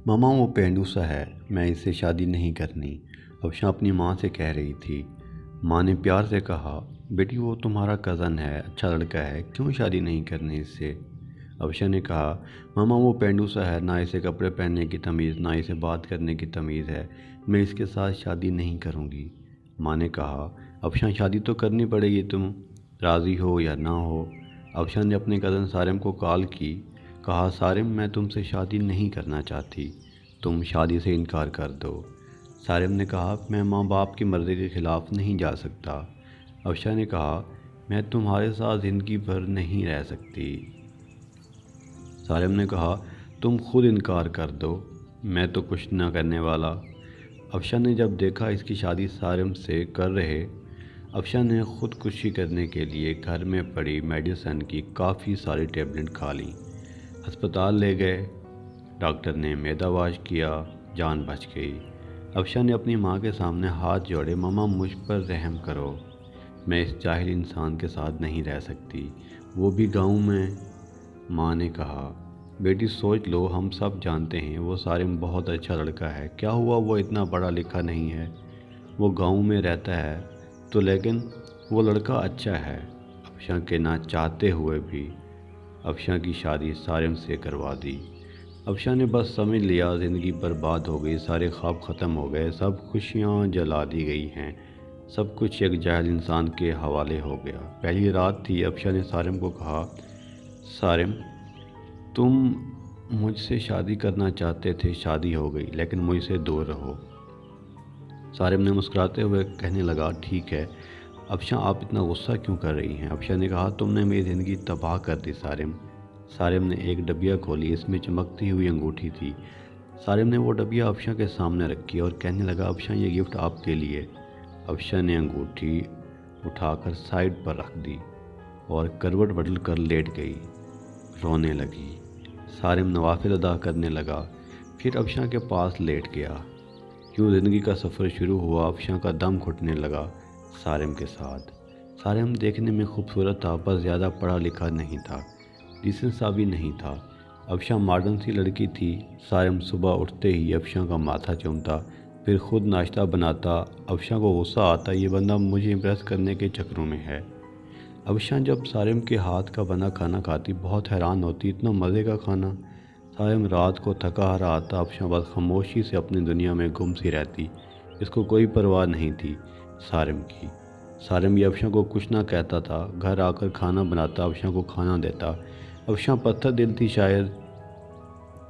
ماما وہ پینڈو سا ہے، میں اس سے شادی نہیں کرنی، افشاں اپنی ماں سے کہہ رہی تھی۔ ماں نے پیار سے کہا، بیٹی وہ تمہارا کزن ہے، اچھا لڑکا ہے، کیوں شادی نہیں کرنی اس سے؟ افشاں نے کہا، ماما وہ پینڈو سا ہے، نہ اسے کپڑے پہننے کی تمیز، نہ اسے بات کرنے کی تمیز ہے، میں اس کے ساتھ شادی نہیں کروں گی۔ ماں نے کہا، افشاں شادی تو کرنی پڑے گی، تم راضی ہو یا نہ ہو۔ افشاں نے اپنے کزن سارم کو کال کی، کہا، سارم میں تم سے شادی نہیں کرنا چاہتی، تم شادی سے انکار کر دو۔ سارم نے کہا، میں ماں باپ کی مرضی کے خلاف نہیں جا سکتا۔ افشاں نے کہا، میں تمہارے ساتھ زندگی بھر نہیں رہ سکتی۔ سارم نے کہا، تم خود انکار کر دو، میں تو کچھ نہ کرنے والا۔ افشاں نے جب دیکھا اس کی شادی سارم سے کر رہے، افشاں نے خودکشی کرنے کے لیے گھر میں پڑی میڈیسن کی کافی ساری ٹیبلٹ کھا لیں۔ ہسپتال لے گئے، ڈاکٹر نے معدہ واش کیا، جان بچ گئی۔ افشاں نے اپنی ماں کے سامنے ہاتھ جوڑے، ماما مجھ پر رحم کرو، میں اس جاہل انسان کے ساتھ نہیں رہ سکتی، وہ بھی گاؤں میں۔ ماں نے کہا، بیٹی سوچ لو، ہم سب جانتے ہیں وہ سارم بہت اچھا لڑکا ہے، کیا ہوا وہ اتنا پڑھا لکھا نہیں ہے، وہ گاؤں میں رہتا ہے تو لیکن وہ لڑکا اچھا ہے۔ افشاں کے نہ چاہتے ہوئے بھی افشاں کی شادی سارم سے کروا دی۔ افشاں نے بس سمجھ لیا زندگی برباد ہو گئی، سارے خواب ختم ہو گئے، سب خوشیاں جلا دی گئی ہیں، سب کچھ ایک جاہل انسان کے حوالے ہو گیا۔ پہلی رات تھی، افشاں نے سارم کو کہا، سارم تم مجھ سے شادی کرنا چاہتے تھے، شادی ہو گئی، لیکن مجھ سے دور رہو۔ سارم نے مسکراتے ہوئے کہنے لگا، ٹھیک ہے۔ افشاں آپ اتنا غصہ کیوں کر رہی ہیں؟ افشاں نے کہا، تم نے میری زندگی تباہ کر دی سارم۔ سارم نے ایک ڈبیا کھولی، اس میں چمکتی ہوئی انگوٹھی تھی۔ سارم نے وہ ڈبیا افشاں کے سامنے رکھی اور کہنے لگا، افشاں یہ گفٹ آپ کے لیے۔ افشاں نے انگوٹھی اٹھا کر سائڈ پر رکھ دی اور کروٹ بدل کر لیٹ گئی، رونے لگی۔ سارم نوافل ادا کرنے لگا، پھر افشاں کے پاس لیٹ گیا۔ یوں زندگی کا سفر شروع ہوا، افشاں کا دم گھٹنے لگا سارم کے ساتھ۔ سارم دیکھنے میں خوبصورت تھا، بس زیادہ پڑھا لکھا نہیں تھا، ڈیسنٹ سا بھی نہیں تھا۔ افشاں ماڈرن سی لڑکی تھی۔ سارم صبح اٹھتے ہی افشاں کا ماتھا چومتا، پھر خود ناشتہ بناتا۔ افشاں کو غصہ آتا، یہ بندہ مجھے امپریس کرنے کے چکروں میں ہے۔ افشاں جب سارم کے ہاتھ کا بنا کھانا کھاتی بہت حیران ہوتی، اتنا مزے کا کھانا۔ سارم رات کو تھکا ہارا آتا، افشاں بس خاموشی سے اپنی دنیا میں گم سی رہتی، اس کو کوئی پرواہ نہیں تھی سارم کی۔ سارم بھی افشاں کو کچھ نہ کہتا تھا، گھر آ کر کھانا بناتا، افشاں کو کھانا دیتا۔ افشاں پتھر دل تھی شاید،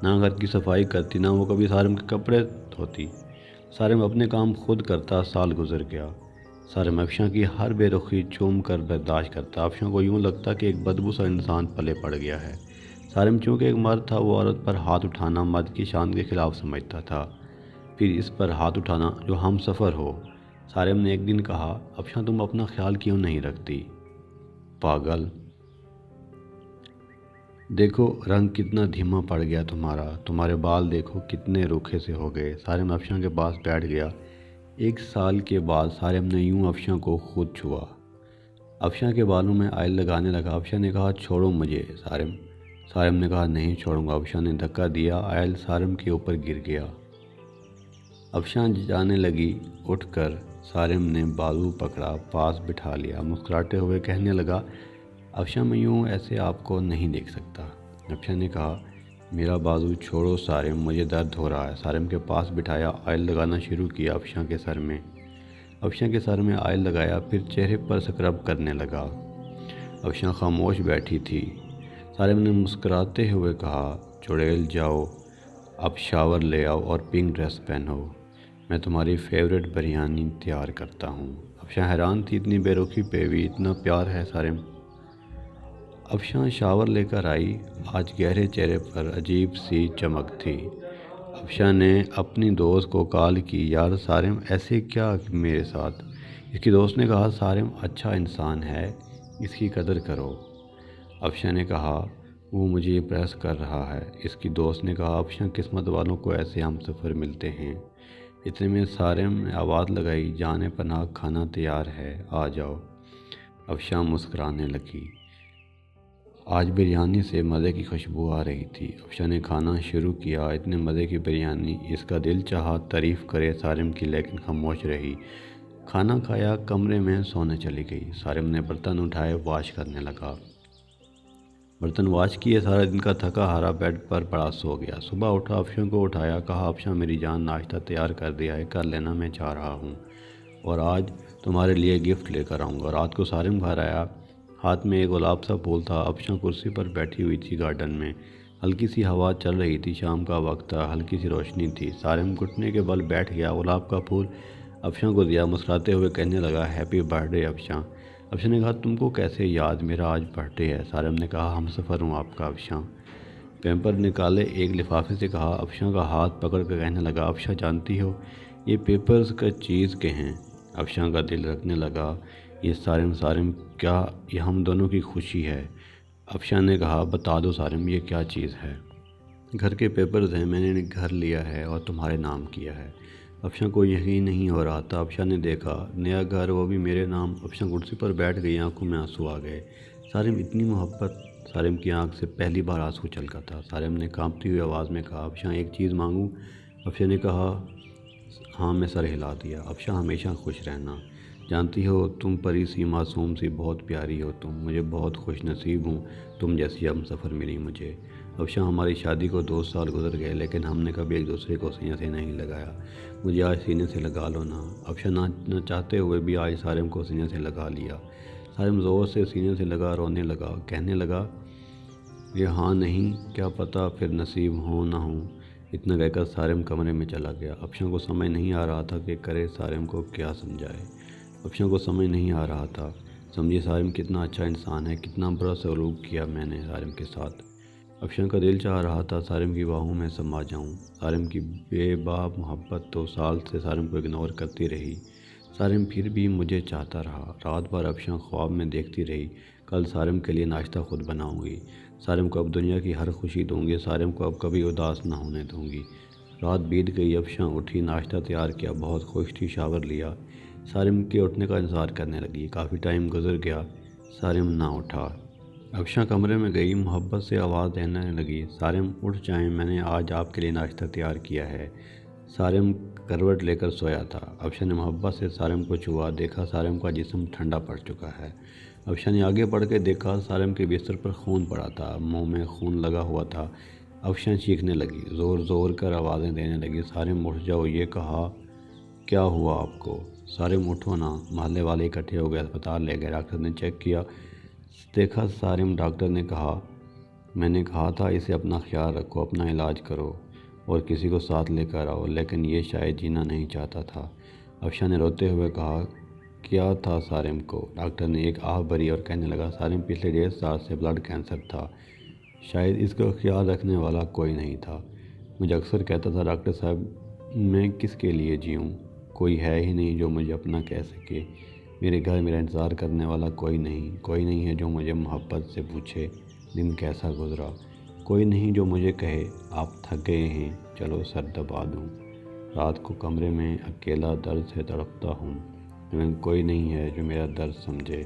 نہ گھر کی صفائی کرتی، نہ وہ کبھی سارم کے کپڑے دھوتی۔ سارم اپنے کام خود کرتا۔ سال گزر گیا، سارم افشاں کی ہر بے رخی چوم کر برداشت کرتا۔ افشاں کو یوں لگتا کہ ایک بدبو سا انسان پلے پڑ گیا ہے۔ سارم چونکہ ایک مرد تھا، وہ عورت پر ہاتھ اٹھانا مرد کی شان کے خلاف سمجھتا تھا، پھر اس پر ہاتھ اٹھانا جو ہم سفر ہو۔ سارم نے ایک دن کہا، افشاں تم اپنا خیال کیوں نہیں رکھتی؟ پاگل، دیکھو رنگ کتنا دھیما پڑ گیا تمہارا، تمہارے بال دیکھو کتنے روکھے سے ہو گئے۔ سارم افشاں کے پاس بیٹھ گیا۔ 1 سال کے بعد سارم نے یوں افشاں کو خود چھوا، افشاں کے بالوں میں آئل لگانے لگا۔ افشاں نے کہا، چھوڑو مجھے سارم۔ سارم نے کہا، نہیں چھوڑوں گا۔ افشاں نے دھکا دیا، آئل سارم کے اوپر گر گیا۔ افشاں جانے لگی، اٹھ کر سارم نے بازو پکڑا، پاس بٹھا لیا، مسکراتے ہوئے کہنے لگا، افشاں میں یوں ایسے آپ کو نہیں دیکھ سکتا۔ افشاں نے کہا، میرا بازو چھوڑو سارم، مجھے درد ہو رہا ہے۔ سارم کے پاس بٹھایا، آئل لگانا شروع کیا افشاں کے سر میں۔ افشاں کے سر میں آئل لگایا، پھر چہرے پر سکرب کرنے لگا۔ افشاں خاموش بیٹھی تھی۔ سارم نے مسکراتے ہوئے کہا، چڑیل جاؤ، اب شاور لے آؤ اور پنک ڈریس پہنو، میں تمہاری فیورٹ بریانی تیار کرتا ہوں۔ افشاں حیران تھی، اتنی بے رخی پہ بھی اتنا پیار ہے سارم۔ افشاں شاور لے کر آئی، آج گہرے چہرے پر عجیب سی چمک تھی۔ افشاں نے اپنی دوست کو کال کی، یار سارم ایسے کیا میرے ساتھ؟ اس کی دوست نے کہا، سارم اچھا انسان ہے، اس کی قدر کرو۔ افشاں نے کہا، وہ مجھے امپریس کر رہا ہے۔ اس کی دوست نے کہا، افشاں قسمت والوں کو ایسے ہم سفر ملتے ہیں۔ اتنے میں سارم نے آواز لگائی، جانے پناہ کھانا تیار ہے، آ جاؤ۔ افشاں مسکرانے لگی۔ آج بریانی سے مزے کی خوشبو آ رہی تھی۔ افشاں نے کھانا شروع کیا۔ اتنے مزے کی بریانی، اس کا دل چاہا تعریف کرے سارم کی، لیکن خاموش رہی۔ کھانا کھایا، کمرے میں سونے چلی گئی۔ سارم نے برتن اٹھائے، واش کرنے لگا۔ برتن واش کیے، سارا دن کا تھکا ہارا بیڈ پر پڑا سو گیا۔ صبح اٹھا، افشاں کو اٹھایا، کہا افشاں میری جان، ناشتہ تیار کر دیا ہے، کر لینا، میں چاہ رہا ہوں، اور آج تمہارے لیے گفٹ لے کر آؤں گا۔ رات کو سارم گھر آیا، ہاتھ میں ایک گلاب سا پھول تھا۔ افشاں کرسی پر بیٹھی ہوئی تھی گارڈن میں، ہلکی سی ہوا چل رہی تھی، شام کا وقت تھا، ہلکی سی روشنی تھی۔ سارم گھٹنے کے بل بیٹھ گیا، گلاب کا پھول افشاں کو دیا، مسکراتے ہوئے کہنے لگا ہیپی برتھ ڈے افشاں۔ افشاں نے کہا تم کو کیسے یاد، میرا آج برتھ ڈے ہے۔ سارم نے کہا ہم سفر ہوں آپ کا افشاں۔ پیپر نکالے، ایک لفافے سے کہا، افشاں کا ہاتھ پکڑ کر کہنے لگا افشاں جانتی ہو یہ پیپرز کا چیز کے ہیں؟ افشاں کا دل رکنے لگا، یہ سارم کیا یہ ہم دونوں کی خوشی ہے؟ افشاں نے کہا بتا دو سارم یہ کیا چیز ہے؟ گھر کے پیپرز ہیں، میں نے گھر لیا ہے اور تمہارے نام کیا ہے۔ افشاں کو یقین نہیں ہو رہا تھا۔ افشاں نے دیکھا نیا گھر، وہ بھی میرے نام۔ افشاں کرسی پر بیٹھ گئی، آنکھوں میں آنسو آ گئے۔ سارم اتنی محبت، سارم کی آنکھ سے پہلی بار آنسو چھلکا تھا۔ سارم نے کانپتی ہوئی آواز میں کہا افشاں ایک چیز مانگوں؟ افشاں نے کہا ہاں، میں سر ہلا دیا۔ افشاں ہمیشہ خوش رہنا، جانتی ہو تم پری سی معصوم سی بہت پیاری ہو تم، مجھے بہت خوش نصیب ہوں تم جیسی ہم سفر ملی مجھے۔ افشاں ہماری شادی کو 2 سال گزر گئے، لیکن ہم نے کبھی ایک دوسرے کو سینے سے نہیں لگایا، مجھے آج سینے سے لگا لو نا۔ افشاں نہ چاہتے ہوئے بھی آج سارم کو سینے سے لگا لیا۔ سارم زور سے سینے سے لگا، رونے لگا، کہنے لگا یہ ہاں نہیں، کیا پتہ پھر نصیب ہوں نہ ہوں۔ اتنا کہہ کر سارم کمرے میں چلا گیا۔ افشاں کو سمجھ نہیں آ رہا تھا کہ کرے سارم کو کیا سمجھائے۔ افشاں کو سمجھ نہیں آ رہا تھا، سمجھے سارم کتنا اچھا انسان ہے، کتنا برا سلوک کیا میں نے سارم کے ساتھ۔ افشاں کا دل چاہ رہا تھا سارم کی باہوں میں سما جاؤں۔ سارم کی بے باک محبت 2 سال سے سارم کو اگنور کرتی رہی، سارم پھر بھی مجھے چاہتا رہا۔ رات بھر افشاں خواب میں دیکھتی رہی، کل سارم کے لیے ناشتہ خود بناؤں گی، سارم کو اب دنیا کی ہر خوشی دوں گی، سارم کو اب کبھی اداس نہ ہونے دوں گی۔ رات بیت گئی، افشاں اٹھی، ناشتہ تیار کیا، بہت خوش تھی، شاور لیا، سارم کے اٹھنے کا انتظار کرنے لگی۔ کافی ٹائم گزر گیا، سارم نہ اٹھا۔ افشاں کمرے میں گئی، محبت سے آواز دینے لگی سارم اٹھ جائیں، میں نے آج آپ کے لیے ناشتہ تیار کیا ہے۔ سارم کروٹ لے کر سویا تھا۔ افشاں نے محبت سے سارم کو چھوا، دیکھا سارم کا جسم ٹھنڈا پڑ چکا ہے۔ افشاں نے آگے بڑھ کے دیکھا، سارم کے بستر پر خون پڑا تھا، منہ میں خون لگا ہوا تھا۔ افشاں چیخنے لگی، زور زور کر آوازیں دینے لگی سارم اٹھ جاؤ، یہ کہا کیا ہوا آپ کو؟ سارم اٹھو نا۔ محلے والے اکٹھے ہو گئے، اسپتال لے گئے، ڈاکٹر نے چیک کیا، دیکھا سارم، ڈاکٹر نے کہا میں نے کہا تھا اسے اپنا خیال رکھو، اپنا علاج کرو اور کسی کو ساتھ لے کر آؤ، لیکن یہ شاید جینا نہیں چاہتا تھا۔ افشاں نے روتے ہوئے کہا کیا تھا سارم کو؟ ڈاکٹر نے ایک آہ بھری اور کہنے لگا سارم پچھلے 1.5 سال سے بلڈ کینسر تھا، شاید اس کا خیال رکھنے والا کوئی نہیں تھا۔ مجھے اکثر کہتا تھا ڈاکٹر صاحب میں کس کے لیے جیوں، کوئی ہے ہی نہیں جو مجھے اپنا کہہ سکے، میرے گھر میرا انتظار کرنے والا کوئی نہیں ہے جو مجھے محبت سے پوچھے دن کیسا گزرا، کوئی نہیں جو مجھے کہے آپ تھک گئے ہیں چلو سر دبا دوں۔ رات کو کمرے میں اکیلا درد سے تڑپتا ہوں، لیکن کوئی نہیں ہے جو میرا درد سمجھے۔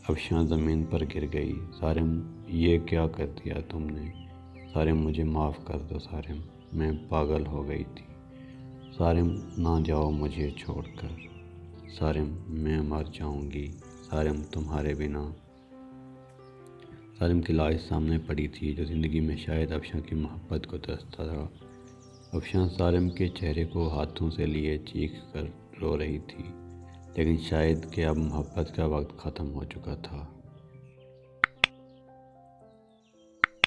افشاں زمین پر گر گئی۔ سارم یہ کیا کر دیا تم نے؟ سارم مجھے معاف کر دو سارم، میں پاگل ہو گئی تھی۔ سارم نہ جاؤ مجھے چھوڑ کر، سارم میں مر جاؤں گی سارم تمہارے بنا۔ سارم کی لاش سامنے پڑی تھی، جو زندگی میں شاید افشاں کی محبت کو ترستا تھا۔ افشاں سارم کے چہرے کو ہاتھوں سے لیے چیخ کر رو رہی تھی، لیکن شاید کہ اب محبت کا وقت ختم ہو چکا تھا۔